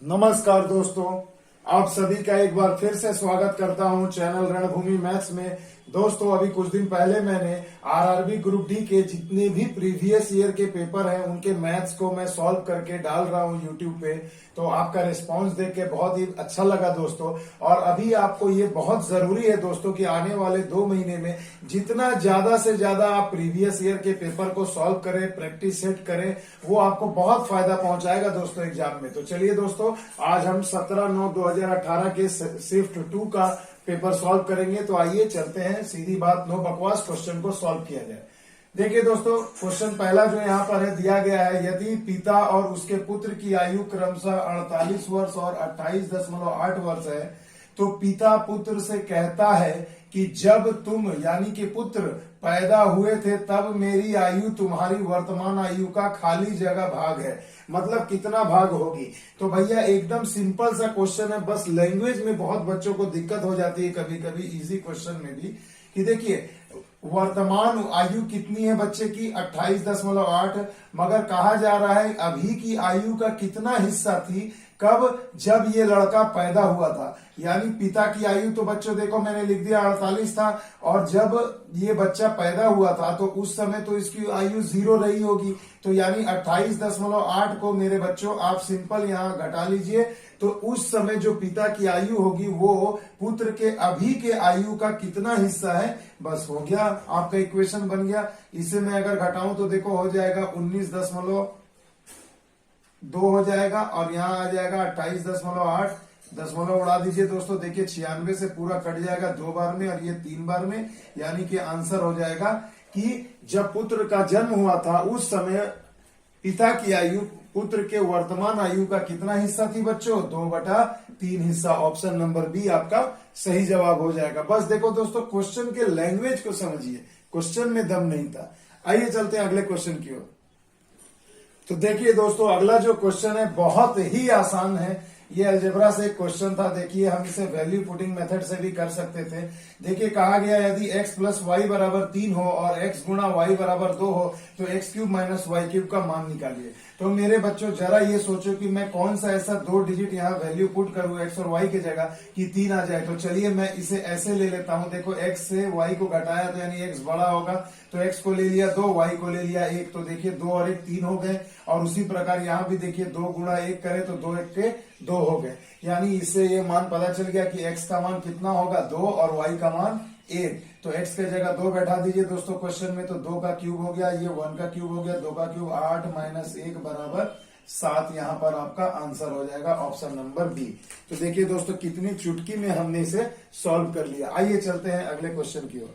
नमस्कार दोस्तों, आप सभी का एक बार फिर से स्वागत करता हूं चैनल रणभूमि मैथ्स में। दोस्तों, अभी कुछ दिन पहले मैंने आरआरबी ग्रुप डी के जितने भी प्रीवियस ईयर के पेपर हैं उनके मैथ्स को मैं सॉल्व करके डाल रहा हूं यूट्यूब पे। तो आपका रिस्पांस देख के बहुत ही अच्छा लगा दोस्तों। और अभी आपको ये बहुत जरूरी है दोस्तों कि आने वाले 2 महीने में जितना ज्यादा से ज्यादा आप प्रीवियस ईयर के पेपर को सॉल्व करें, प्रैक्टिस सेट करें, वो आपको बहुत फायदा पहुंचाएगा दोस्तों एग्जाम में। तो चलिए दोस्तों, आज हम 17/9/2018 के शिफ्ट 2 का पेपर सॉल्व करेंगे। तो आइए चलते हैं, सीधी बात, नो बकवास, क्वेश्चन को सॉल्व किया जाए। देखिए दोस्तों, क्वेश्चन पहला जो यहाँ पर है दिया गया है, यदि पिता और उसके पुत्र की आयु क्रमशः 48 वर्ष और 28.8 वर्ष है, तो पिता पुत्र से कहता है कि जब तुम यानी कि पुत्र पैदा हुए थे तब मेरी आयु तुम्हारी वर्तमान आयु का खाली जगह भाग है। मतलब कितना भाग होगी। तो भैया एकदम सिंपल सा क्वेश्चन है, बस लैंग्वेज में बहुत बच्चों को दिक्कत हो जाती है कभी कभी इजी क्वेश्चन में भी, कि देखिए वर्तमान आयु कितनी है बच्चे की 28.8, मगर कहा जा रहा है अभी की आयु का कितना हिस्सा थी कब, जब ये लड़का पैदा हुआ था। यानी पिता की आयु तो बच्चों देखो मैंने लिख दिया 48 था, और जब ये बच्चा पैदा हुआ था तो उस समय तो इसकी आयु 0 रही होगी। तो यानी 28.8 को मेरे बच्चों आप सिंपल यहाँ घटा लीजिए, तो उस समय जो पिता की आयु होगी वो पुत्र के अभी के आयु का कितना हिस्सा है, बस हो गया, आपका इक्वेशन बन गया। इसे मैं अगर घटाऊं तो देखो हो जाएगा 19.2 हो जाएगा, और यहाँ आ जाएगा 28.8, दशमलव उड़ा दीजिए दोस्तों। देखिए 96 से पूरा कट जाएगा 2 बार में और ये 3 बार में, यानी कि आंसर हो जाएगा कि जब पुत्र का जन्म हुआ था उस समय पिता की आयु पुत्र के वर्तमान आयु का कितना हिस्सा थी बच्चों, 2/3 हिस्सा। ऑप्शन नंबर बी आपका सही जवाब हो जाएगा। बस देखो दोस्तों, क्वेश्चन के लैंग्वेज को समझिए, क्वेश्चन में दम नहीं था। आइए चलते हैं अगले क्वेश्चन की ओर। तो देखिए दोस्तों, अगला जो क्वेश्चन है बहुत ही आसान है। ये अलजेब्रा से एक क्वेश्चन था। देखिए हम इसे वैल्यू पुटिंग मेथड से भी कर सकते थे। देखिए कहा गया यदि x + y = 3 हो और x × y = 2 हो तो x³ - y³ का मान निकालिए। तो मेरे बच्चों जरा ये सोचो कि मैं कौन सा ऐसा 2 डिजिट यहाँ वैल्यू पुट करूं x और y की जगह कि 3 आ जाए। तो चलिए मैं इसे ऐसे ले लेता हूं। देखो x से y को घटाया तो यानी x बड़ा होगा, तो x को ले लिया 2, y को ले लिया 1, तो देखिए 2 और 1 3 हो गए। और उसी प्रकार यहाँ भी देखिए 2 × 1 करें तो 2 × 1 के 2 हो गए। यानी इससे ये मान पता चल गया कि x का मान कितना होगा 2 और y का मान 1। तो x की जगह 2 बैठा दीजिए दोस्तों क्वेश्चन में, तो 2 का क्यूब हो गया, ये 1 का क्यूब हो गया, 2 का क्यूब 8 - 1 = 7। यहाँ पर आपका आंसर हो जाएगा ऑप्शन नंबर बी। तो देखिए दोस्तों कितनी चुटकी में हमने इसे सॉल्व कर लिया। आइए चलते हैं अगले क्वेश्चन की ओर।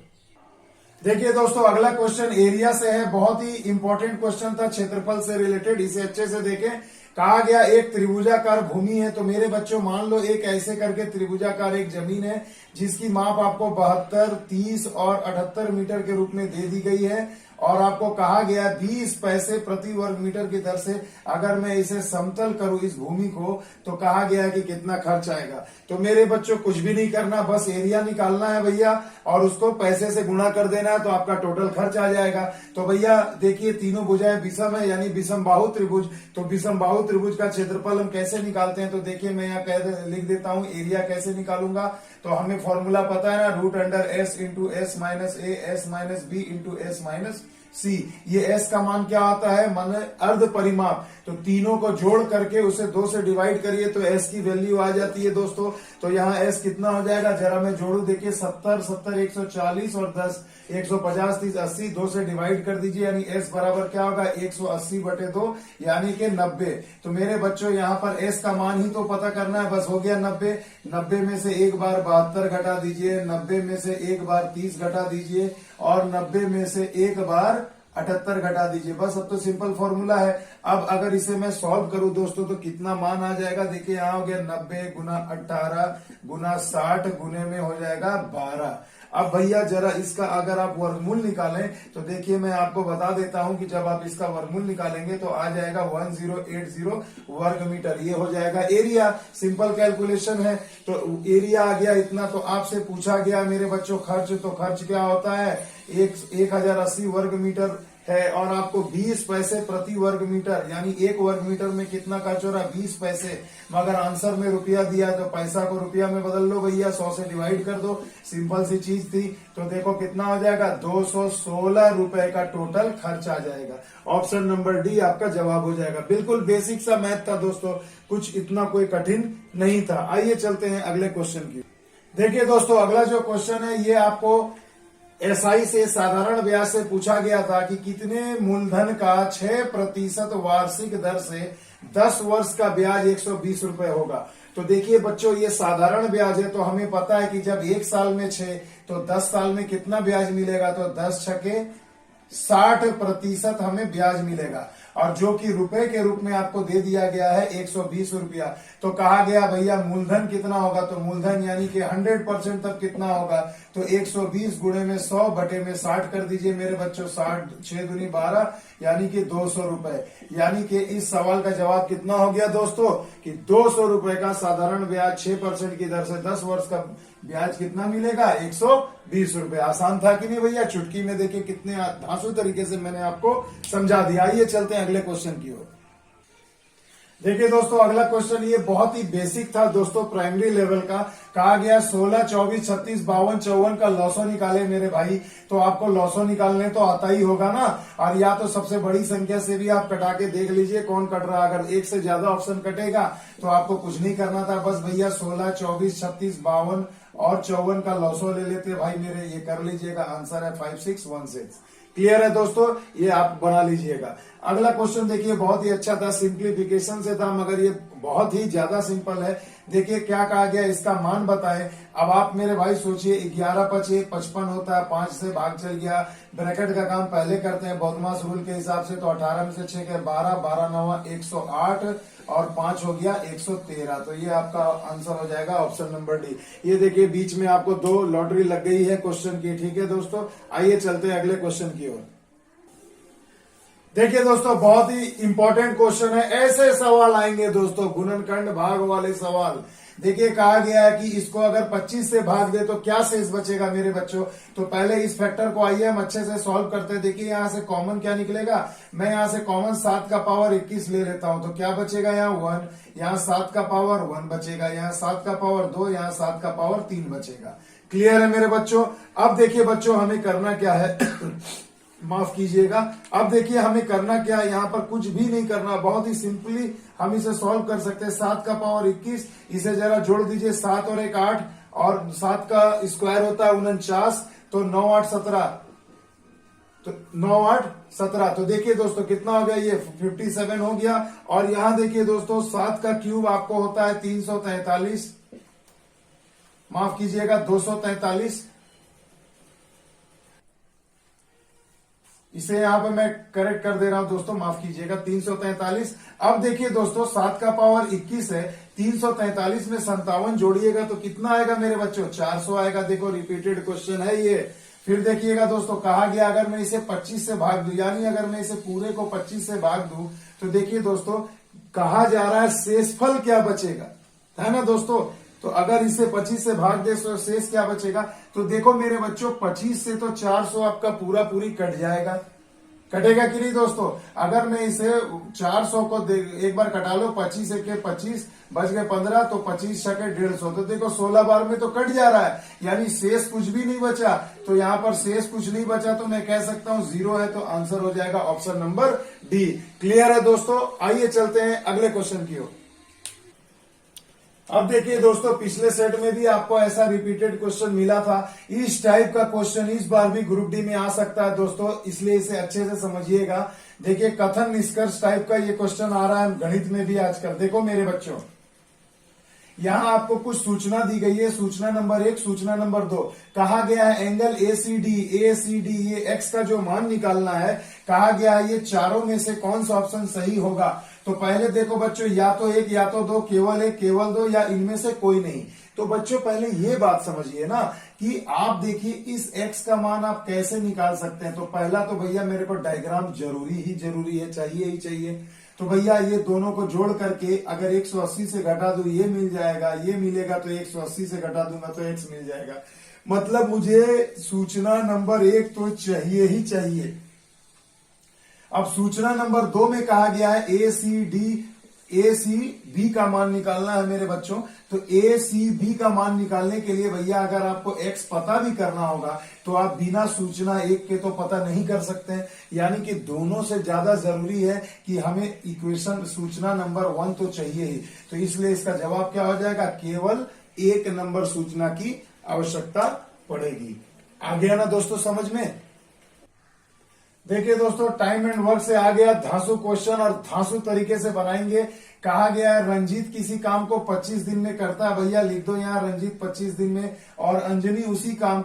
देखिए दोस्तों, अगला क्वेश्चन एरिया से है। बहुत ही इंपॉर्टेंट क्वेश्चन था, क्षेत्रफल से रिलेटेड। इसे अच्छे से देखें। कहा गया एक त्रिभुजाकार भूमि है। तो मेरे बच्चों मान लो एक ऐसे करके त्रिभुजाकार एक जमीन है जिसकी माप आपको 72, 30 और 78 मीटर के रूप में दे दी गई है, और आपको कहा गया 20 पैसे प्रति वर्ग मीटर की दर से अगर मैं इसे समतल करूं इस भूमि को, तो कहा गया कि कितना खर्च आएगा। तो मेरे बच्चों कुछ भी नहीं करना, बस एरिया निकालना है भैया और उसको पैसे से गुणा कर देना है, तो आपका टोटल खर्च आ जाएगा। तो भैया देखिए तीनों भुजाएं विषम है, यानी विषम बाहु त्रिभुज। तो विषम बाहु त्रिभुज का क्षेत्रफल हम कैसे निकालते हैं, तो देखिए मैं यहाँ लिख देता हूं एरिया कैसे निकालूंगा। तो हमें फॉर्मूला पता है ना, √S × S - A S - B × S - C। ये S का मान क्या आता है, माने अर्ध परिमाप। तो तीनों को जोड़ करके उसे 2 से डिवाइड करिए तो S की वैल्यू आ जाती है दोस्तों। तो यहाँ S कितना हो जाएगा, जरा मैं जोड़ू। देखिए 70, 70 140 और 10 150, 30 80, 2 से डिवाइड कर दीजिए, यानी S बराबर क्या होगा 180/2 यानी कि 90। तो मेरे बच्चों यहाँ पर S का मान ही तो पता करना है, बस हो गया 90। 90 में से एक बार 72 घटा दीजिए, 90 में से एक बार 30 घटा दीजिए, और 90 में से एक बार 78 घटा दीजिए। बस अब तो सिंपल फॉर्मूला है। अब अगर इसे मैं सॉल्व करूं दोस्तों तो कितना मान आ जाएगा, देखिए यहाँ हो गया 90 × 18 × 60 गुने में हो जाएगा 12। अब भैया जरा इसका अगर आप वर्गमूल निकालें तो देखिए मैं आपको बता देता हूं कि जब आप इसका वर्गमूल निकालेंगे तो आ जाएगा 1080 वर्ग मीटर। ये हो जाएगा एरिया। सिंपल कैलकुलेशन है। तो एरिया आ गया इतना। तो आपसे पूछा गया मेरे बच्चों खर्च, तो खर्च क्या होता है 1080 वर्ग मीटर है और आपको 20 पैसे प्रति वर्ग मीटर, यानी 1 वर्ग मीटर में कितना खर्च हो रहा है, 20 पैसे। मगर आंसर में रुपया दिया तो पैसा को रुपया में बदल लो भैया, 100 से डिवाइड कर दो, सिंपल सी चीज थी। तो देखो कितना हो जाएगा, 216 रुपए का टोटल खर्च आ जाएगा। ऑप्शन नंबर डी आपका जवाब हो जाएगा। बिल्कुल बेसिक सा मैथ था दोस्तों, कुछ इतना कोई कठिन नहीं था। आइए चलते हैं अगले क्वेश्चन की। देखिए दोस्तों, अगला जो क्वेश्चन है ये आपको एसआई से साधारण ब्याज से पूछा गया था कि कितने मूलधन का 6% वार्षिक दर से 10 वर्ष का ब्याज 120 रुपए होगा। तो देखिए बच्चों, ये साधारण ब्याज है, तो हमें पता है कि जब 1 साल में 6 तो 10 साल में कितना ब्याज मिलेगा, तो 10 छके 60% हमें ब्याज मिलेगा। और जो कि रुपए के रूप में आपको दे दिया गया है 120 रुपया। तो कहा गया भैया मूलधन कितना होगा, तो मूलधन यानी कि 100% तब कितना होगा, तो 120 गुणे में 100 बटे में 60 कर दीजिए मेरे बच्चों, 60 6 दूनी 12 यानी कि 200 रुपए। यानी कि इस सवाल का जवाब कितना हो गया दोस्तों, कि 200 रुपए का साधारण ब्याज 6% की दर से 10 वर्ष का ब्याज कितना मिलेगा, 120 रुपए। आसान था कि नहीं भैया, चुटकी में देखिए कितने धांसू तरीके से मैंने आपको समझा दिया। आइए चलते हैं अगले क्वेश्चन की ओर। देखिए दोस्तों, अगला क्वेश्चन ये बहुत ही बेसिक था दोस्तों, प्राइमरी लेवल का। कहा गया 16, 24, 36, 52, 54 का लॉसो निकाले मेरे भाई। तो आपको लॉसो निकालने तो आता ही होगा ना, और या तो सबसे बड़ी संख्या से भी आप कटा के देख लीजिए कौन कट रहा है। अगर एक से ज्यादा ऑप्शन कटेगा तो आपको कुछ नहीं करना था, बस भैया 16, 24, 36, 52 और 54 का लॉसो ले लेते भाई मेरे, ये कर लीजिएगा। आंसर है 5616। क्लियर है दोस्तों, ये आप बना लीजिएगा। अगला क्वेश्चन देखिए बहुत ही अच्छा था, सिंप्लीफिकेशन से था, मगर ये बहुत ही ज्यादा सिंपल है। देखिए क्या कहा गया, इसका मान बताएं। अब आप मेरे भाई सोचिए, 11 5 1 55 होता है, 5 से भाग चल गया। ब्रैकेट का काम पहले करते हैं बॉडमास रूल के हिसाब से, तो 18 में से 6 के 12, 12 9 108 और 5 हो गया 113। तो ये आपका आंसर हो जाएगा ऑप्शन नंबर डी। ये देखिए बीच में आपको 2 लॉटरी लग गई है क्वेश्चन की, ठीक है दोस्तों। आइए चलते हैं अगले क्वेश्चन की ओर। देखिए दोस्तों, बहुत ही इंपॉर्टेंट क्वेश्चन है। ऐसे सवाल आएंगे दोस्तों, गुणनखंड भाग वाले सवाल। देखिए कहा गया है कि इसको अगर 25 से भाग दे तो क्या शेष बचेगा मेरे बच्चों। तो पहले इस फैक्टर को आइए हम अच्छे से सॉल्व करते हैं। देखिए यहां से कॉमन क्या निकलेगा, मैं यहां से कॉमन 7 का पावर 21 ले लेता हूं, तो क्या बचेगा यहाँ 1, यहाँ 7 का पावर 1 बचेगा, यहाँ 7 का पावर 2, यहाँ 7 का पावर 3 बचेगा। क्लियर है मेरे बच्चों। अब देखिए बच्चों, हमें करना क्या है माफ कीजिएगा। अब देखिए हमें करना क्या है, यहाँ पर कुछ भी नहीं करना, बहुत ही सिंपली हम इसे सॉल्व कर सकते हैं। 7 का पावर 21, इसे जरा जोड़ दीजिए, 7 और 1 8, और 7 का स्क्वायर होता है 49, तो 9 8 17, तो 9 8 17। तो देखिए दोस्तों कितना हो गया, ये 57 हो गया। और यहां देखिए दोस्तों, 7 का क्यूब आपको होता है 343, माफ कीजिएगा 243। इसे यहां पे मैं करेक्ट कर दे रहा हूं दोस्तों, माफ कीजिएगा 343। अब देखिए दोस्तों, 7 का पावर 21 है, 343 में 57 जोड़िएगा तो कितना आएगा मेरे बच्चों, 400 आएगा। देखो रिपीटेड क्वेश्चन है ये। फिर देखिएगा दोस्तों, कहा गया अगर मैं इसे 25 से भाग दूं, यानी अगर मैं इसे पूरे को 25 से भाग दूं, तो देखिए दोस्तों कहा जा रहा है शेषफल क्या बचेगा, है ना दोस्तों। तो अगर इसे 25 से भाग दे तो शेष क्या बचेगा। तो देखो मेरे बच्चों, 25 से तो 400 आपका पूरा पूरी कट जाएगा, कटेगा कि नहीं दोस्तों। अगर मैं इसे 400 को एक बार कटा लो, 25 के 25 बच गए 15, तो 25 छके 150, तो देखो 16 बार में तो कट जा रहा है, यानी शेष कुछ भी नहीं बचा। तो यहाँ पर शेष कुछ नहीं बचा, तो मैं कह सकता हूँ 0 है, तो आंसर हो जाएगा ऑप्शन नंबर डी। क्लियर है दोस्तों। आइए चलते हैं अगले क्वेश्चन की ओर। अब देखिए दोस्तों, पिछले सेट में भी आपको ऐसा रिपीटेड क्वेश्चन मिला था। इस टाइप का क्वेश्चन इस बार भी ग्रुप डी में आ सकता है दोस्तों, इसलिए इसे अच्छे से समझिएगा। देखिए कथन निष्कर्ष टाइप का ये क्वेश्चन आ रहा है गणित में भी आजकल। देखो मेरे बच्चों, यहाँ आपको कुछ सूचना दी गई है। सूचना नंबर 1, सूचना नंबर 2, कहा गया है एंगल ACD ये एक्स का जो मान निकालना है, कहा गया है ये चारों में से कौन सा ऑप्शन सही होगा। तो पहले देखो बच्चों, या तो 1 या तो 2, केवल 1 केवल 2, या इनमें से कोई नहीं। तो बच्चों पहले ये बात समझिए ना कि आप देखिए इस x का मान आप कैसे निकाल सकते हैं। तो पहला तो भैया मेरे को डायग्राम जरूरी है, चाहिए ही चाहिए। तो भैया ये दोनों को जोड़ करके अगर 180 से घटा दूं ये मिल जाएगा, ये मिलेगा, तो 180 से घटा दूंगा तो x मिल जाएगा। मतलब मुझे सूचना नंबर 1 तो चाहिए ही चाहिए। अब सूचना नंबर 2 में कहा गया है ए सी बी का मान निकालना है मेरे बच्चों। तो ए सी बी का मान निकालने के लिए भैया अगर आपको एक्स पता भी करना होगा तो आप बिना सूचना 1 के तो पता नहीं कर सकते हैं, यानी कि दोनों से ज्यादा जरूरी है कि हमें इक्वेशन सूचना नंबर 1 तो चाहिए ही। तो इसलिए इसका जवाब क्या हो जाएगा, केवल 1 नंबर सूचना की आवश्यकता पड़ेगी। आ गया ना दोस्तों समझ में। देखिए दोस्तों, टाइम एंड वर्क से आ गया धांसू क्वेश्चन और धांसू तरीके से बनाएंगे। कहा गया है रंजीत किसी काम को 25 दिन में करता है, भैया लिख दो यहाँ रंजीत 25 दिन में, और अंजनी उसी काम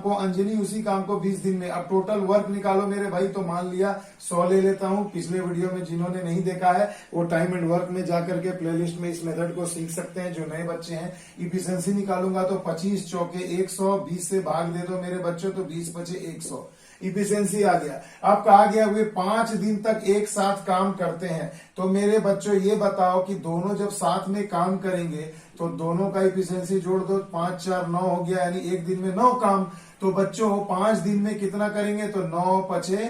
को 20 दिन में। अब टोटल वर्क निकालो मेरे भाई। तो मान लिया 100 ले लेता हूँ। पिछले वीडियो में जिन्होंने नहीं देखा है वो टाइम एंड वर्क में जाकर के प्लेलिस्ट में इस मेथड को सीख सकते हैं, जो नए बच्चे हैं। इफिशियंसी निकालूंगा तो 25 चौके 100, 20 से भाग दे दो मेरे बच्चों, तो 20 बचे 100। इफिशियंसी आ गया। अब कहा गया वे 5 दिन तक एक साथ काम करते हैं। तो मेरे बच्चों ये बताओ कि दोनों जब साथ में काम करेंगे तो दोनों का इफिशियंसी जोड़ दो, 5 4 9 हो गया, यानी एक दिन में 9 काम। तो बच्चों 5 दिन में कितना करेंगे, तो 9 पचे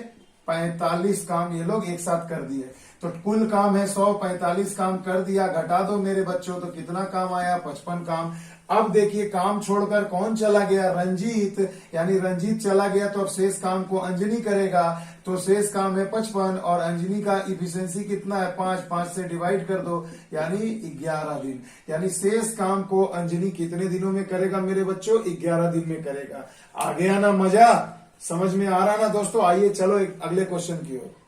45 काम ये लोग एक साथ कर दिए। तो कुल काम है 100, 45 काम कर दिया। घटा दो मेरे बच्चों तो कितना काम आया, 55 काम। अब देखिए काम छोड़कर कौन चला गया, रंजीत, यानी रंजीत चला गया तो अब शेष काम को अंजनी करेगा। तो शेष काम है 55 और अंजनी का इफिशियंसी कितना है, 5 से डिवाइड कर दो, यानी 11 दिन। यानी शेष काम को अंजनी कितने दिनों में करेगा मेरे बच्चों, 11 दिन में करेगा। आ गया ना मजा, समझ में आ रहा ना दोस्तों। आइए चलो अगले क्वेश्चन की ओर।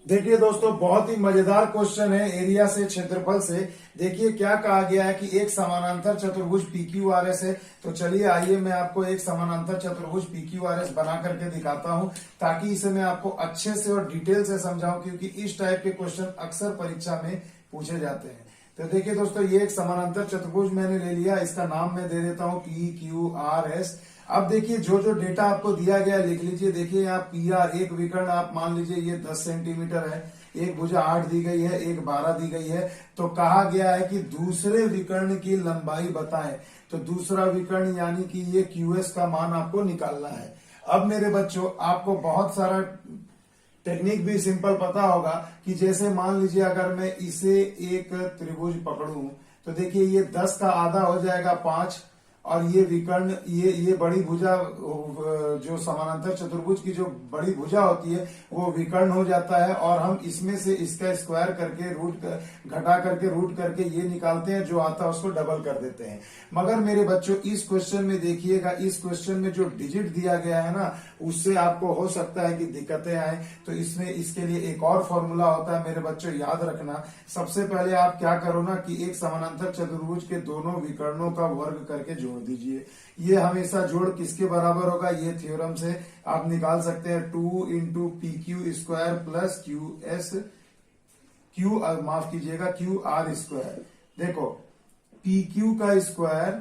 देखिए दोस्तों, बहुत ही मजेदार क्वेश्चन है एरिया से, क्षेत्रफल से। देखिए क्या कहा गया है कि एक समानांतर चतुर्भुज PQRS है। तो चलिए आइए मैं आपको एक समानांतर चतुर्भुज PQRS बना करके दिखाता हूं, ताकि इसे मैं आपको अच्छे से और डिटेल से समझाऊं, क्योंकि इस टाइप के क्वेश्चन अक्सर परीक्षा में पूछे जाते हैं। तो देखिए दोस्तों, ये एक समानांतर चतुर्भुज मैंने ले लिया, इसका नाम मैं दे देता हूं PQRS। अब देखिए जो जो डेटा आपको दिया गया लिख लीजिए। देखिए यहाँ PR एक विकर्ण आप मान लीजिए ये 10 सेंटीमीटर है, एक भुजा 8 दी गई है, एक 12 दी गई है। तो कहा गया है कि दूसरे विकर्ण की लंबाई बताएं। तो दूसरा विकर्ण यानी कि ये QS का मान आपको निकालना है। अब मेरे बच्चों आपको बहुत सारा टेक्निक भी सिंपल पता होगा कि जैसे मान लीजिए अगर मैं इसे एक त्रिभुज पकड़ूं तो देखिए ये 10 का आधा हो जाएगा 5, और ये विकर्ण ये बड़ी भुजा जो समानांतर चतुर्भुज की जो बड़ी भुजा होती है वो विकर्ण हो जाता है, और हम इसमें से इसका स्क्वायर करके घटा करके रूट करके ये निकालते हैं, जो आता है उसको डबल कर देते हैं। मगर मेरे बच्चों इस क्वेश्चन में देखिएगा, इस क्वेश्चन में जो डिजिट दिया गया है ना, उससे आपको हो सकता है कि दिक्कतें आए। तो इसमें इसके लिए एक और फॉर्मूला होता है मेरे बच्चों, याद रखना। सबसे पहले आप क्या करो ना कि एक समानांतर चतुर्भुज के दोनों विकर्णों का वर्ग करके जोड़ दीजिए। ये हमेशा जोड़ किसके बराबर होगा, ये थ्योरम से आप निकाल सकते हैं, 2 इंटू PQ स्क्वायर प्लस माफ कीजिएगा QR स्क्वायर। देखो PQ का स्क्वायर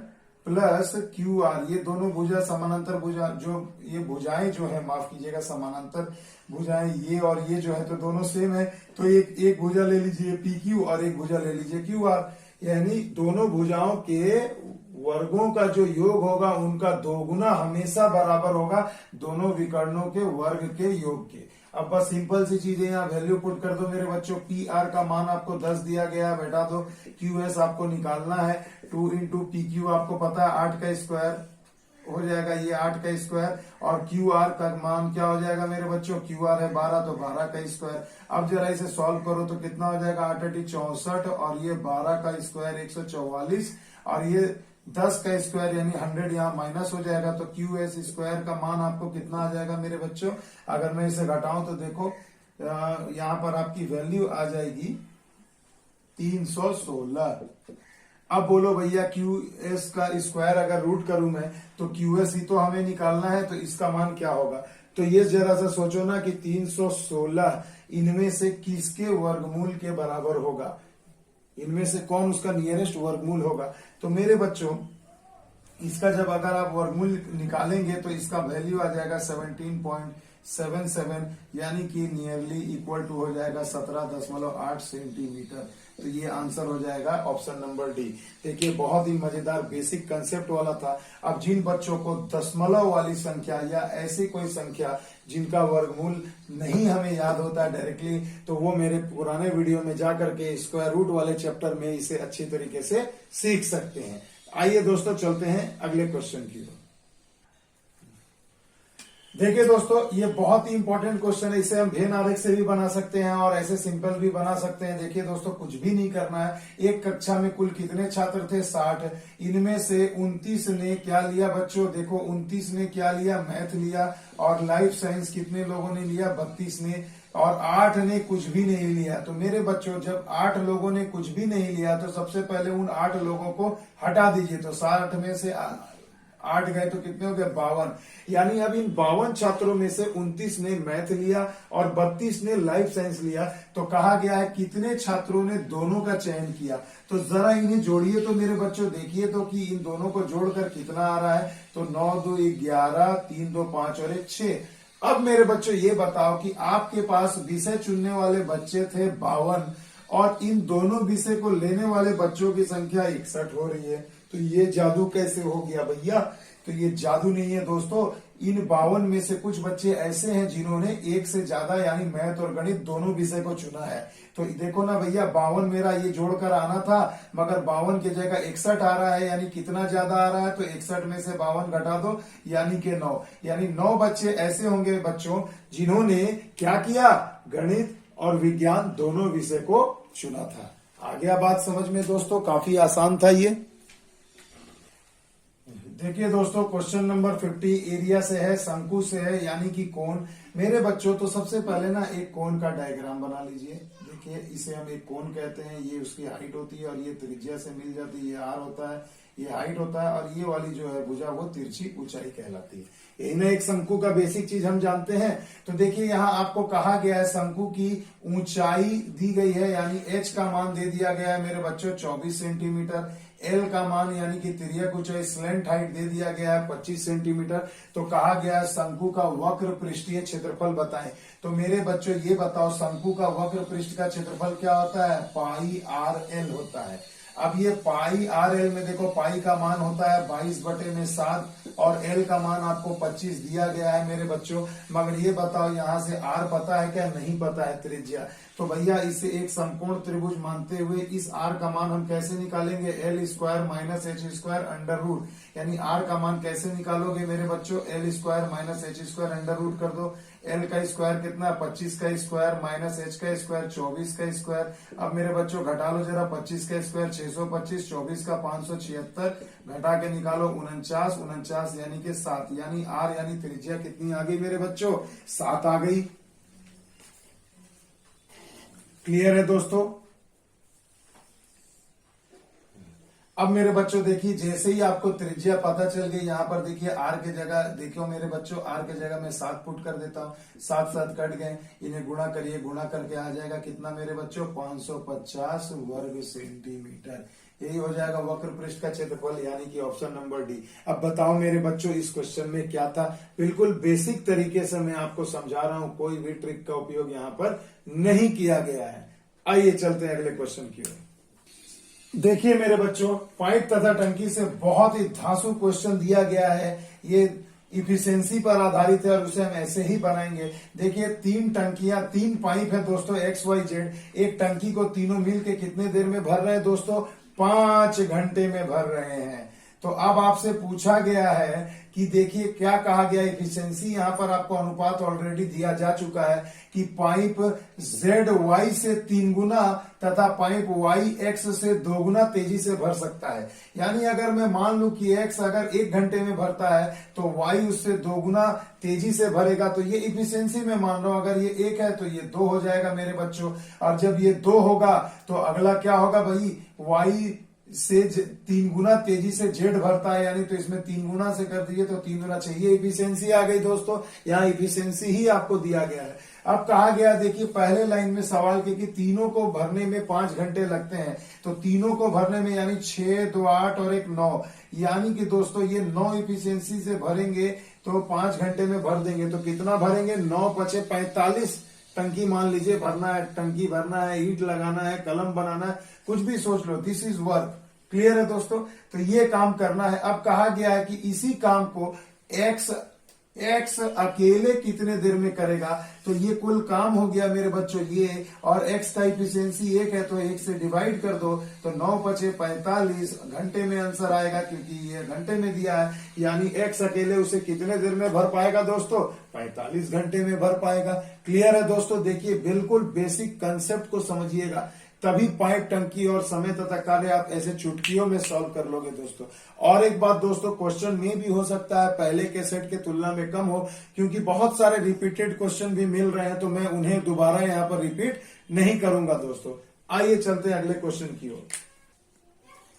प्लस QR, ये दोनों भुजा समानांतर भुजा, जो ये भुजाएं जो है, माफ कीजिएगा समानांतर भुजाएं ये और ये जो है तो दोनों सेम है। तो एक भुजा ले लीजिए PQ और एक भुजा ले लीजिए QR, यानी दोनों भुजाओं के वर्गों का जो योग होगा उनका दोगुना हमेशा बराबर होगा दोनों विकर्णों के वर्ग के योग के। अब बस सिंपल सी चीजें यहाँ वैल्यू पुट कर दो मेरे बच्चों। PR का मान आपको 10 दिया गया है, बैठा दो। QS आपको निकालना है, 2 इंटू PQ आपको पता है 8 का स्क्वायर हो जाएगा, ये 8 का स्क्वायर, और QR का मान क्या हो जाएगा मेरे बच्चों, QR है 12 तो 12 का स्क्वायर। अब जरा इसे सॉल्व करो तो कितना हो जाएगा, 8 8 64, और ये 12 का स्क्वायर 144, और ये 10 का स्क्वायर यानी 100 यहाँ माइनस हो जाएगा। तो QS स्क्वायर का मान आपको कितना आ जाएगा मेरे बच्चों, अगर मैं इसे घटाऊं तो देखो यहाँ पर आपकी वैल्यू आ जाएगी 316। अब बोलो भैया QS का स्क्वायर अगर रूट करूं मैं तो QS ही तो हमें निकालना है, तो इसका मान क्या होगा। तो ये जरा सा सोचो ना कि 316 इनमें से किसके वर्गमूल के बराबर होगा, इनमें से कौन उसका नियरेस्ट वर्गमूल होगा। तो मेरे बच्चों इसका जब अगर आप वर्गमूल निकालेंगे तो इसका वैल्यू आ जाएगा 17.77, यानी कि नियरली इक्वल टू हो जाएगा 17.8 सेंटीमीटर। तो ये आंसर हो जाएगा ऑप्शन नंबर डी। देखिए बहुत ही मजेदार बेसिक कंसेप्ट वाला था। अब जिन बच्चों को दशमलव वाली संख्या या ऐसी कोई संख्या जिनका वर्गमूल नहीं हमें याद होता है डायरेक्टली, तो वो मेरे पुराने वीडियो में जाकर के स्क्वायर रूट वाले चैप्टर में इसे अच्छी तरीके से सीख सकते हैं। आइए दोस्तों चलते हैं अगले क्वेश्चन की ओर। देखिए दोस्तों, ये बहुत ही इंपॉर्टेंट क्वेश्चन है। इसे हम भेन आरेख से भी बना सकते हैं और ऐसे सिंपल भी बना सकते हैं। देखिए दोस्तों, कुछ भी नहीं करना है। एक कक्षा में कुल कितने छात्र थे? 60। इनमें से 29 ने क्या लिया बच्चों? देखो 29 ने क्या लिया? मैथ लिया। और लाइफ साइंस कितने लोगों ने लिया? 32 ने। और 8 ने कुछ भी नहीं लिया। तो मेरे बच्चों, जब 8 लोगों ने कुछ भी नहीं लिया तो सबसे पहले उन 8 लोगों को हटा दीजिए। तो 60 में से 8 गए तो कितने हो गए? 52। यानी अब इन 52 छात्रों में से 29 ने मैथ लिया और 32 ने लाइफ साइंस लिया। तो कहा गया है कितने छात्रों ने दोनों का चयन किया। तो जरा इन्हें जोड़िए तो मेरे बच्चों, देखिए तो कि इन दोनों को जोड़कर कितना आ रहा है। तो 9 2 11, 3 2 5 और 1 6। अब मेरे बच्चों ये बताओ कि आपके पास विषय चुनने वाले बच्चे थे 52 और इन दोनों विषय को लेने वाले बच्चों की संख्या 61 हो रही है। तो ये जादू कैसे हो गया भैया? तो ये जादू नहीं है दोस्तों। इन 52 में से कुछ बच्चे ऐसे हैं जिन्होंने एक से ज्यादा यानी मैथ और गणित दोनों विषय को चुना है। तो देखो ना भैया, 52 मेरा ये जोड़कर आना था, मगर 52 की जगह 61 आ रहा है। यानी कितना ज्यादा आ रहा है? तो 61 में से 52 घटा दो यानी कि 9। यानी 9 बच्चे ऐसे होंगे बच्चों जिन्होंने क्या किया? गणित और विज्ञान दोनों विषय को चुना था। आ गया बात समझ में दोस्तों? काफी आसान था ये। देखिए दोस्तों, क्वेश्चन नंबर 50 एरिया से है, शंकु से है, यानी कि कोण। मेरे बच्चों, तो सबसे पहले ना एक कोण का डायग्राम बना लीजिए। देखिए, इसे हम एक कोण कहते हैं। ये उसकी हाइट होती है और ये त्रिज्या से मिल जाती है। ये आर होता है, ये हाइट होता है और ये वाली जो है भुजा वो तिरछी ऊंचाई कहलाती है। यही ना एक शंकु का बेसिक चीज हम जानते हैं। तो देखिए, यहाँ आपको कहा गया है शंकु की ऊंचाई दी गई है, यानी एच का मान दे दिया गया है मेरे बच्चों 24 सेंटीमीटर। एल का मान यानी कि तिर्यक ऊंचाई स्लैंट हाइट दे दिया गया है 25 सेंटीमीटर। तो कहा गया है शंकु का वक्र पृष्ठीय क्षेत्रफल बताएं। तो मेरे बच्चों ये बताओ, शंकु का वक्र पृष्ठ का क्षेत्रफल क्या होता है? पाई आर एल होता है। अब ये पाई आर एल में देखो, पाई का मान होता है 22/7 और एल का मान आपको 25 दिया गया है मेरे बच्चों। मगर ये बताओ, यहाँ से आर पता है क्या? नहीं पता है, त्रिज्या। तो भैया इसे एक समकोण त्रिभुज मानते हुए इस आर का मान हम कैसे निकालेंगे? L square minus H square under root. यानी आर का मान कैसे निकालोगे मेरे बच्चों? L square minus H square under root कर दो। एल का स्क्वायर कितना? 25 का स्क्वायर माइनस एच का स्क्वायर 24 का स्क्वायर। अब मेरे बच्चों घटा लो जरा, 25 का स्क्वायर 625, 24 का 576, घटा के निकालो 49, 49 यानी कि 7। यानी आर यानी त्रिज्या कितनी आ गई मेरे बच्चों? 7 आ गई। क्लियर है दोस्तों? अब मेरे बच्चों देखिए, जैसे ही आपको त्रिज्या पता चल गई, यहां पर देखिए आर के जगह, देखियो मेरे बच्चों, आर के जगह मैं 7 पुट कर देता हूं। 7 7 कट गए, इन्हें गुणा करिए, गुणा करके आ जाएगा कितना मेरे बच्चों? 550 वर्ग सेंटीमीटर। यही हो जाएगा वक्र पृष्ठ का क्षेत्रफल, यानी कि ऑप्शन नंबर डी। अब बताओ मेरे बच्चों, इस क्वेश्चन में क्या था? बिल्कुल बेसिक तरीके से मैं आपको समझा रहा हूं, कोई भी ट्रिक का उपयोग यहाँ पर नहीं किया गया है। आइए चलते हैं अगले क्वेश्चन की ओर। देखिए मेरे बच्चों, पाइप तथा टंकी से बहुत ही धांसू क्वेश्चन दिया गया है। ये इफिशियंसी पर आधारित है और उसे हम ऐसे ही बनाएंगे। देखिए 3 टंकियां, 3 पाइप है दोस्तों, एक्स वाई जेड। एक टंकी को तीनों मिल के कितने देर में भर रहे हैं दोस्तों? 5 घंटे में भर रहे हैं। तो अब आपसे पूछा गया है कि देखिए क्या कहा गया, इफिशियंसी यहाँ पर आपको अनुपात ऑलरेडी दिया जा चुका है कि पाइप जेड वाई से 3 गुना तथा पाइप वाई एक्स से 2 गुना तेजी से भर सकता है। यानी अगर मैं मान लूं कि एक्स अगर 1 घंटे में भरता है तो वाई उससे 2 गुना तेजी से भरेगा। तो ये इफिशियंसी में मान रहा हूं, अगर ये 1 है तो ये 2 हो जाएगा मेरे बच्चों। और जब ये 2 होगा तो अगला क्या होगा भाई? वाई से 3 गुना तेजी से जेड भरता है, यानी तो इसमें 3 गुना से कर दिए तो 3 गुना चाहिए। इफिशियंसी आ गई दोस्तों, यहाँ इफिशियंसी ही आपको दिया गया है। अब कहा गया, देखिए पहले लाइन में सवाल के कि तीनों को भरने में 5 घंटे लगते हैं। तो तीनों को भरने में यानी 6 2 8 और 1 9, यानी कि दोस्तों ये 9 इफिशियंसी से भरेंगे तो 5 घंटे में भर देंगे। तो कितना भरेंगे? 9 5 45 टंकी मान लीजिए भरना है। टंकी भरना है, ईंट लगाना है, कलम बनाना है, कुछ भी सोच लो। This is work. क्लियर है दोस्तों? तो ये काम करना है। अब कहा गया है कि इसी काम को एक्स एक्स अकेले कितने देर में करेगा, तो ये कुल काम हो गया मेरे बच्चों ये, और एक्स का इफिशियंसी 1 है तो 1 से डिवाइड कर दो, तो 9 पचे 45 घंटे में आंसर आएगा, क्योंकि ये घंटे में दिया है। यानी एक्स अकेले उसे कितने देर में भर पाएगा दोस्तों, 45 घंटे में भर पाएगा। क्लियर है दोस्तों, देखिए बिल्कुल बेसिक कंसेप्ट को समझिएगा, तभी पाइप, टंकी और समय तथा कार्य आप ऐसे चुटकियों में सॉल्व कर लोगे दोस्तों। और एक बात दोस्तों, क्वेश्चन में भी हो सकता है पहले के सेट के तुलना में कम हो, क्योंकि बहुत सारे रिपीटेड क्वेश्चन भी मिल रहे हैं, तो मैं उन्हें दोबारा यहाँ पर रिपीट नहीं करूंगा दोस्तों। आइए चलते हैं अगले क्वेश्चन की ओर।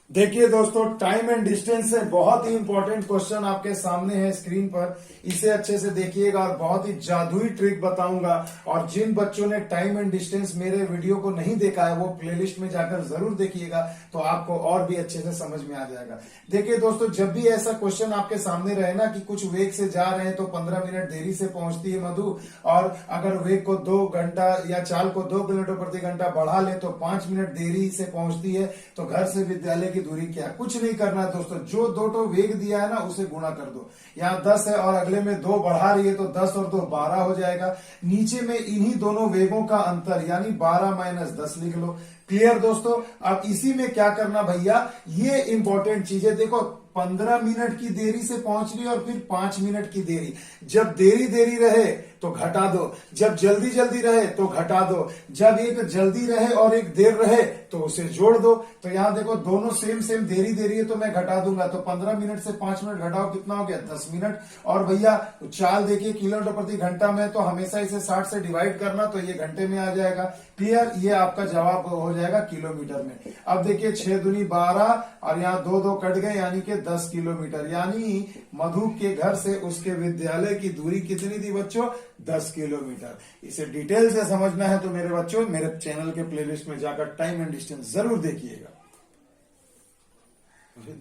देखिए दोस्तों, टाइम एंड डिस्टेंस से बहुत ही इंपॉर्टेंट क्वेश्चन आपके सामने है स्क्रीन पर, इसे अच्छे से देखिएगा और बहुत ही जादुई ट्रिक बताऊंगा। और जिन बच्चों ने टाइम एंड डिस्टेंस मेरे वीडियो को नहीं देखा है वो प्लेलिस्ट में जाकर जरूर देखिएगा, तो आपको और भी अच्छे से समझ में आ जाएगा। देखिए दोस्तों, जब भी ऐसा क्वेश्चन आपके सामने रहे ना कि कुछ वेग से जा रहे हैं तो 15 मिनट देरी से पहुंचती है मधु, और अगर वेग को 2 घंटा या चाल को 2 किलोमीटर प्रति घंटा बढ़ा ले तो 5 मिनट देरी से पहुंचती है, तो घर से विद्यालय की दूरी क्या, कुछ नहीं करना है दोस्तों, जो 2 वेग दिया है ना उसे गुणा कर दो। यहाँ 10 है और अगले में 2 बढ़ा रही है, तो 10 और 2 12 हो जाएगा। नीचे में इन्हीं दोनों वेगों का अंतर यानी 12 माइनस 10 लिख लो। क्लियर दोस्तों, अब इसी में क्या करना भैया, ये इंपॉर्टेंट चीज है। देखो 15 मिनट की देरी से पहुंच रही और फिर 5 मिनट की देरी, जब देरी देरी रहे तो घटा दो, जब जल्दी जल्दी रहे तो घटा दो, जब एक जल्दी रहे और एक देर रहे तो उसे जोड़ दो। तो यहां देखो दोनों सेम सेम देरी देरी है तो मैं घटा दूंगा, तो 15 मिनट से 5 मिनट घटाओ, कितना हो गया 10 मिनट। और भैया चाल देखिए किलोमीटर प्रति घंटा में, तो हमेशा इसे 60 से डिवाइड करना, तो ये घंटे में आ जाएगा। क्लियर, ये आपका जवाब हो जाएगा किलोमीटर में। अब देखिए 6 दूनी 12 और यहाँ 2 2 कट गए यानी कि 10 किलोमीटर, यानी मधु के घर से उसके विद्यालय की दूरी कितनी थी बच्चों, 10 किलोमीटर। इसे डिटेल से समझना है तो मेरे बच्चों मेरे चैनल के प्लेलिस्ट में जाकर टाइम एंड डिस्टेंस जरूर देखिएगा।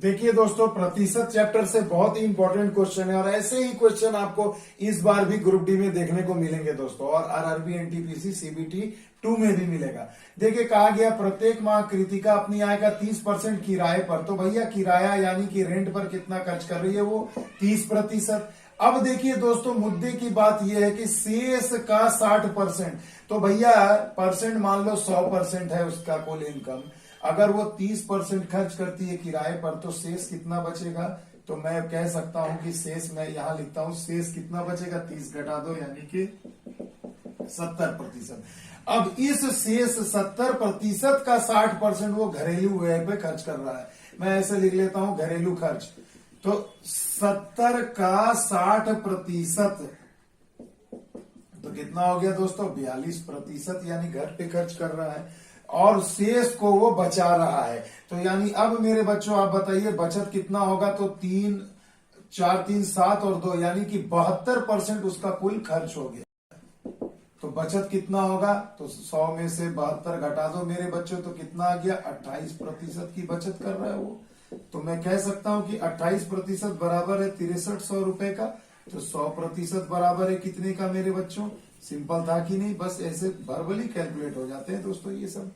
देखिए दोस्तों, प्रतिशत चैप्टर से बहुत ही इंपॉर्टेंट क्वेश्चन है, और ऐसे ही क्वेश्चन आपको इस बार भी ग्रुप डी में देखने को मिलेंगे दोस्तों, और आरआरबी, एनटीपीसी, सीबीटी 2 में भी मिलेगा। देखिए कहा गया प्रत्येक माह कृतिका अपनी आय का 30% किराए पर, तो भैया किराया यानी कि रेंट पर कितना खर्च कर रही है वो 30%। अब देखिए दोस्तों, मुद्दे की बात यह है कि शेष का 60%, तो भैया परसेंट मान लो 100% है उसका कुल इनकम, अगर वो 30% खर्च करती है किराए पर तो शेष कितना बचेगा, तो मैं कह सकता हूं कि शेष, मैं यहां लिखता हूं शेष कितना बचेगा, 30 घटा दो यानी कि 70%। अब इस शेष 70% का 60% वो घरेलू व्यय पे खर्च कर रहा है, मैं ऐसे लिख लेता हूं घरेलू खर्च, तो 70 का 60% तो कितना हो गया दोस्तों 42%, यानी घर पे खर्च कर रहा है, और शेष को वो बचा रहा है। तो यानी अब मेरे बच्चों आप बताइए बचत कितना होगा, तो 3 4 3 7 और 2 यानी कि 72% उसका कुल खर्च हो गया। तो बचत कितना होगा, तो 100 में से 72 घटा दो मेरे बच्चों, तो कितना आ गया 28% की बचत कर रहा है वो। तो मैं कह सकता हूं कि 28% बराबर है 6300 रुपए का, तो 100% बराबर है कितने का मेरे बच्चों, सिंपल था कि नहीं, बस ऐसे वर्बली कैलकुलेट हो जाते हैं दोस्तों ये सब।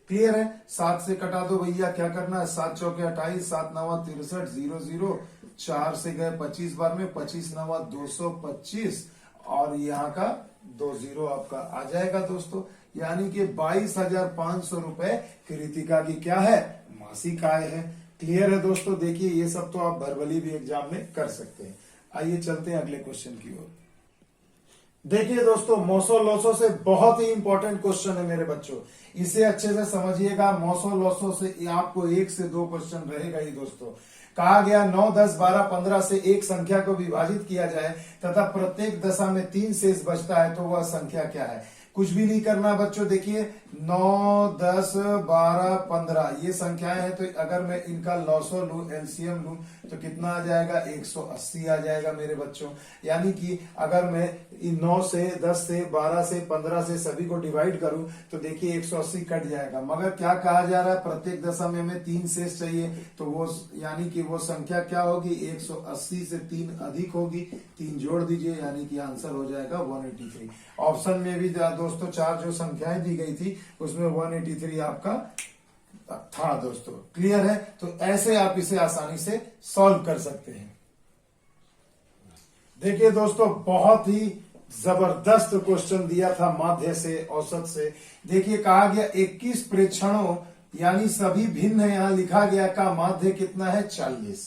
क्लियर है, 7 से कटा दो भैया, क्या करना है, 7 चौके 28, 7 नवा 63, 0 0, 4 से गए 25 बार में, 25 नवा 225, और यहाँ का 2 0 आपका आ जाएगा दोस्तों, यानी कि 22,500 रुपए कृतिका की क्या है, मासिक आय है। क्लियर है दोस्तों, देखिए ये सब तो आप वर्बली भी एग्जाम में कर सकते हैं। आइए चलते हैं अगले क्वेश्चन की ओर। देखिए दोस्तों, मौसो लोसो से बहुत ही इंपॉर्टेंट क्वेश्चन है मेरे बच्चों, इसे अच्छे से समझिएगा। मौसो लोसो से आपको 1 से 2 क्वेश्चन रहेगा ही दोस्तों। कहा गया 9 10 12 15 से एक संख्या को विभाजित किया जाए तथा प्रत्येक दशा में 3 शेष बचता है, तो वह संख्या क्या है। कुछ भी नहीं करना बच्चों, देखिए 9 10 12 15 ये संख्याएं हैं, तो अगर मैं इनका लॉसो लूं, एलसीएम लूं, तो कितना आ जाएगा 180 आ जाएगा मेरे बच्चों। यानी कि अगर मैं इन 9 से 10 से 12 से 15 से सभी को डिवाइड करूं तो देखिए 180 कट जाएगा, मगर क्या कहा जा रहा है प्रत्येक दशा में हमें 3 शेष चाहिए, तो वो यानी कि वो संख्या क्या होगी 180 से 3 अधिक होगी, 3 जोड़ दीजिए यानी कि आंसर हो जाएगा 183। ऑप्शन में भी दोस्तों 4 जो संख्याएं दी गई थी उसमें 183 आपका था दोस्तों। क्लियर है, तो ऐसे आप इसे आसानी से सॉल्व कर सकते हैं। देखिए दोस्तों, बहुत ही जबरदस्त क्वेश्चन दिया था माध्य से, औसत से। देखिए कहा गया 21 प्रेक्षणों यानी सभी भिन्न है, यहां लिखा गया का माध्य कितना है 40।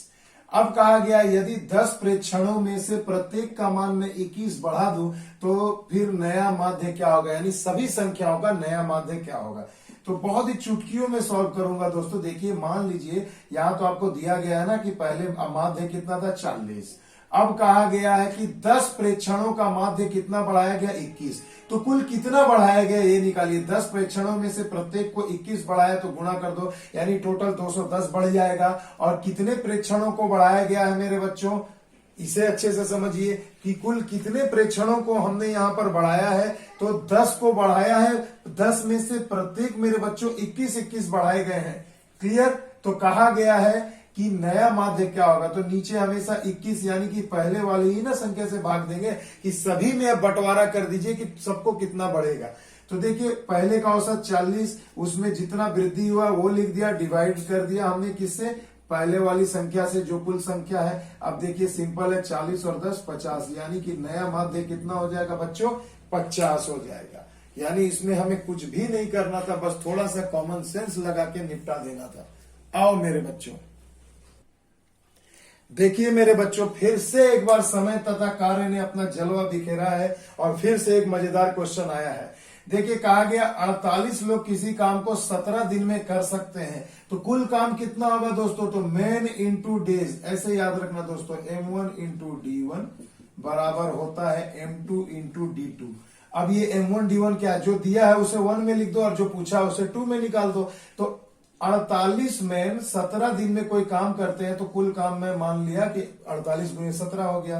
अब कहा गया यदि 10 प्रेक्षणों में से प्रत्येक का मान मैं 21 बढ़ा दूं तो फिर नया माध्य क्या होगा, यानी सभी संख्याओं का नया माध्य क्या होगा। तो बहुत ही चुटकियों में सॉल्व करूंगा दोस्तों। देखिए मान लीजिए यहां तो आपको दिया गया है ना कि पहले माध्य कितना था 40। अब कहा गया है कि 10 प्रेक्षणों का माध्य कितना बढ़ाया गया 21। तो कुल कितना बढ़ाया गया ये निकालिए। 10 प्रेक्षणों में से प्रत्येक को 21 बढ़ाया तो गुणा कर दो, यानी टोटल 210 बढ़ जाएगा। और कितने प्रेक्षणों को बढ़ाया गया है मेरे बच्चों, इसे अच्छे से समझिए कि कुल कितने प्रेक्षणों को हमने यहां पर बढ़ाया है। तो 10 को बढ़ाया है, 10 में से प्रत्येक मेरे बच्चों 21-21 बढ़ाए गए हैं। क्लियर। तो कहा गया है कि नया माध्य क्या होगा, तो नीचे हमेशा 21 यानी कि पहले वाली ही ना संख्या से भाग देंगे कि सभी में अब बंटवारा कर दीजिए कि सबको कितना बढ़ेगा। तो देखिए पहले का औसत 40, उसमें जितना वृद्धि हुआ वो लिख दिया, डिवाइड कर दिया हमने किससे, पहले वाली संख्या से जो कुल संख्या है। अब देखिए सिंपल है, 40 और 10 50, यानी कि नया माध्य कितना हो जाएगा बच्चों 50 हो जाएगा। यानी इसमें हमें कुछ भी नहीं करना था, बस थोड़ा सा कॉमन सेंस लगा के निपटा देना था। आओ मेरे बच्चों, देखिए मेरे बच्चों, फिर से एक बार समय तथा कार्य ने अपना जलवा बिखेरा है और फिर से एक मजेदार क्वेश्चन आया है। देखिए कहा गया 48 लोग किसी काम को 17 दिन में कर सकते हैं, तो कुल काम कितना होगा दोस्तों, तो मैन इंटू डेज, ऐसे याद रखना दोस्तों, M1 इंटू D1 बराबर होता है M2 इंटू D2। अब ये M1 D1 क्या है, जो दिया है उसे 1 में लिख दो और जो पूछा उसे 2 में निकाल दो। तो 48 मैन 17 दिन में कोई काम करते हैं, तो कुल काम में मान लिया कि 48 गुणे 17 हो गया।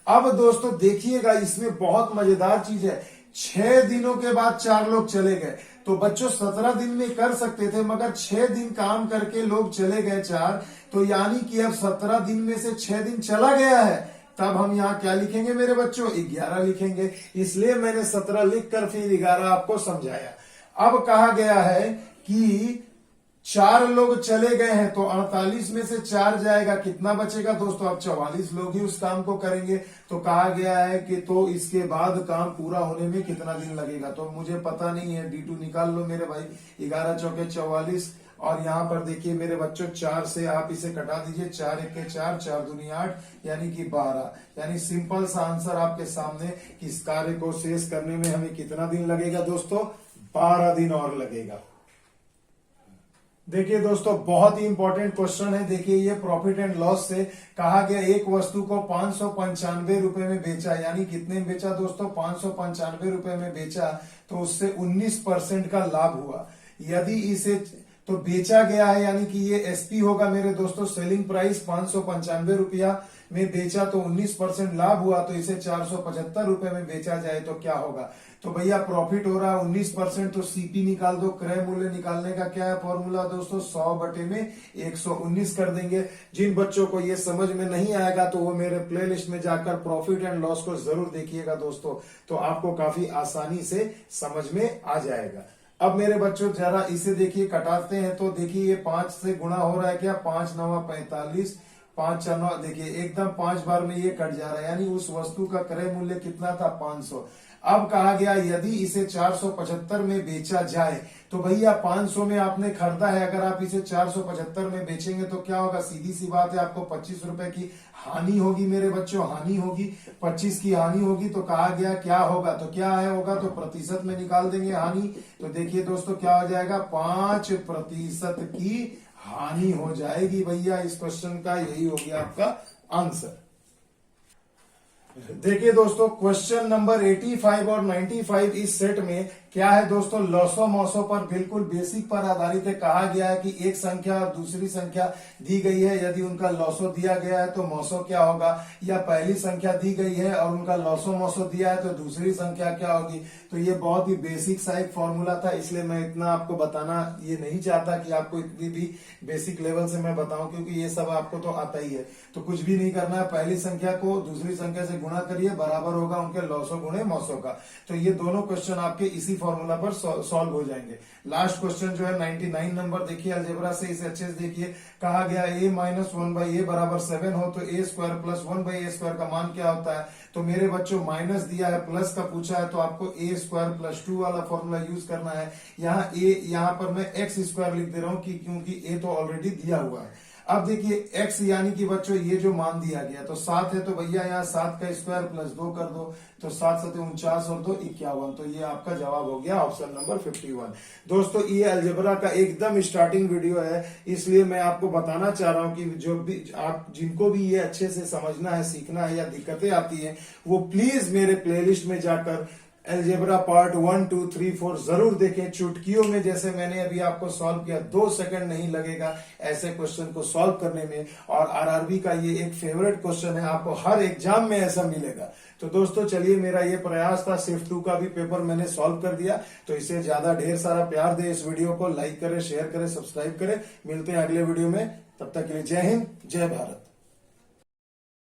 अब दोस्तों देखिएगा, इसमें बहुत मजेदार चीज है, 6 दिनों के बाद 4 लोग चले गए। तो बच्चों 17 दिन में कर सकते थे, मगर 6 दिन काम करके लोग चले गए 4, तो यानी कि अब 17 दिन में से 6 दिन चला गया है। तब हम यहाँ क्या लिखेंगे मेरे बच्चों, 11 लिखेंगे। इसलिए मैंने 17 लिखकर फिर 11 आपको समझाया। अब कहा गया है कि 4 लोग चले गए हैं, तो 48 में से 4 जाएगा, कितना बचेगा दोस्तों, अब 44 लोग ही उस काम को करेंगे। तो कहा गया है कि तो इसके बाद काम पूरा होने में कितना दिन लगेगा, तो मुझे पता नहीं है, D2 निकाल लो मेरे भाई। 11 चौके 44, और यहाँ पर देखिए मेरे बच्चों 4 से आप इसे कटा दीजिए, 4 एक 4, 4 दूनी 8, यानी कि 12। यानी सिंपल सा आंसर आपके सामने कि इस कार्य को शेष करने में हमें कितना दिन लगेगा दोस्तों, 12 दिन और लगेगा। देखिए दोस्तों बहुत ही इंपॉर्टेंट क्वेश्चन है। देखिए ये प्रॉफिट एंड लॉस से कहा गया एक वस्तु को 595 रुपए में बेचा, यानी कितने में बेचा दोस्तों, 595 रुपए में बेचा, तो उससे 19% का लाभ हुआ। यदि इसे तो बेचा गया है, यानी कि ये एसपी होगा मेरे दोस्तों, सेलिंग प्राइस 595 रुपया में बेचा तो 19% लाभ हुआ, तो इसे 475 रुपए में बेचा जाए तो क्या होगा। तो भैया प्रॉफिट हो रहा है 19%, तो सीपी निकाल दो। क्रय मूल्य निकालने का क्या है फॉर्मूला दोस्तों, 100 बटे में 119 कर देंगे। जिन बच्चों को ये समझ में नहीं आएगा तो वो मेरे प्लेलिस्ट में जाकर प्रॉफिट एंड लॉस को जरूर देखिएगा दोस्तों, तो आपको काफी आसानी से समझ में आ जाएगा। अब मेरे बच्चों जरा इसे देखिए, कटाते हैं तो देखिए ये 5 से गुणा हो रहा है क्या, 5 9 45, 5 4 9, देखिए एकदम 5 बार में ये कट जा रहा है, यानी उस वस्तु का क्रय मूल्य कितना था 500। अब कहा गया यदि इसे 475 में बेचा जाए, तो भैया 500 में आपने खरीदा है, अगर आप इसे 475 में बेचेंगे तो क्या होगा, सीधी सी बात है, आपको 25 रुपए की हानि होगी मेरे बच्चों, हानि होगी, 25 की हानि होगी। तो कहा गया क्या होगा, तो क्या है होगा, तो प्रतिशत में निकाल देंगे हानि। तो देखिए दोस्तों क्या हो जाएगा, 5% की हानि हो जाएगी भैया। इस क्वेश्चन का यही हो गया आपका आंसर। देखिए दोस्तों क्वेश्चन नंबर 85 और 95 इस सेट में क्या है दोस्तों, लॉसो मौसो पर बिल्कुल बेसिक पर आधारित है। कहा गया है कि एक संख्या और दूसरी संख्या दी गई है, यदि उनका लॉसो दिया गया है तो मौसो क्या होगा, या पहली संख्या दी गई है और उनका लॉसो मौसो दिया है तो दूसरी संख्या क्या होगी। तो ये बहुत ही बेसिक सा एक फॉर्मूला था, इसलिए मैं इतना आपको बताना ये नहीं चाहता कि आपको इतनी भी बेसिक लेवल से मैं बताऊं, क्योंकि ये सब आपको तो आता ही है। तो कुछ भी नहीं करना है, पहली संख्या को दूसरी संख्या से गुणा करिए, बराबर होगा उनके लॉसों गुणे मौसों का। तो ये दोनों क्वेश्चन आपके इसी फॉर्मूला पर सॉल्व हो जाएंगे। लास्ट क्वेश्चन जो है 99 नंबर, देखिए अलजेब्रा से इसे अच्छे से देखिए। कहा गया a माइनस 1/a बराबर 7 हो तो a square plus 1/a square का मान क्या होता है। तो मेरे बच्चों माइनस दिया है, प्लस का पूछा है, तो आपको a स्क्वायर प्लस 2 वाला फॉर्मूला यूज करना है। यहाँ पर मैं x स्क्वायर लिख दे रहा हूं क्योंकि a तो ऑलरेडी दिया हुआ है। अब देखिए x यानी कि बच्चों ये जो मान दिया गया तो 7 है, तो भैया यहाँ 7 का स्क्वायर प्लस 2 कर दो, तो 7 7 49 और 2 51। तो ये आपका जवाब हो गया ऑप्शन नंबर 51। दोस्तों ये अलजेब्रा का एकदम स्टार्टिंग वीडियो है, इसलिए मैं आपको बताना चाह रहा हूँ कि जो भी आप जिनको भी ये अच्छे से समझना है, सीखना है या दिक्कतें आती है, वो प्लीज मेरे प्लेलिस्ट में जाकर अलजेब्रा पार्ट 1 2 3 4 जरूर देखें। चुटकियों में जैसे मैंने अभी आपको सॉल्व किया, 2 सेकंड नहीं लगेगा ऐसे क्वेश्चन को सॉल्व करने में। और आरआरबी का ये एक फेवरेट क्वेश्चन है, आपको हर एग्जाम में ऐसा मिलेगा। तो दोस्तों चलिए, मेरा ये प्रयास था, शिफ्ट 2 का भी पेपर मैंने सॉल्व कर दिया। तो इसे ज्यादा ढेर सारा प्यार दे, इस वीडियो को लाइक करें, शेयर करें, सब्सक्राइब करें। मिलते हैं अगले वीडियो में, तब तक के लिए जय हिंद, जय भारत।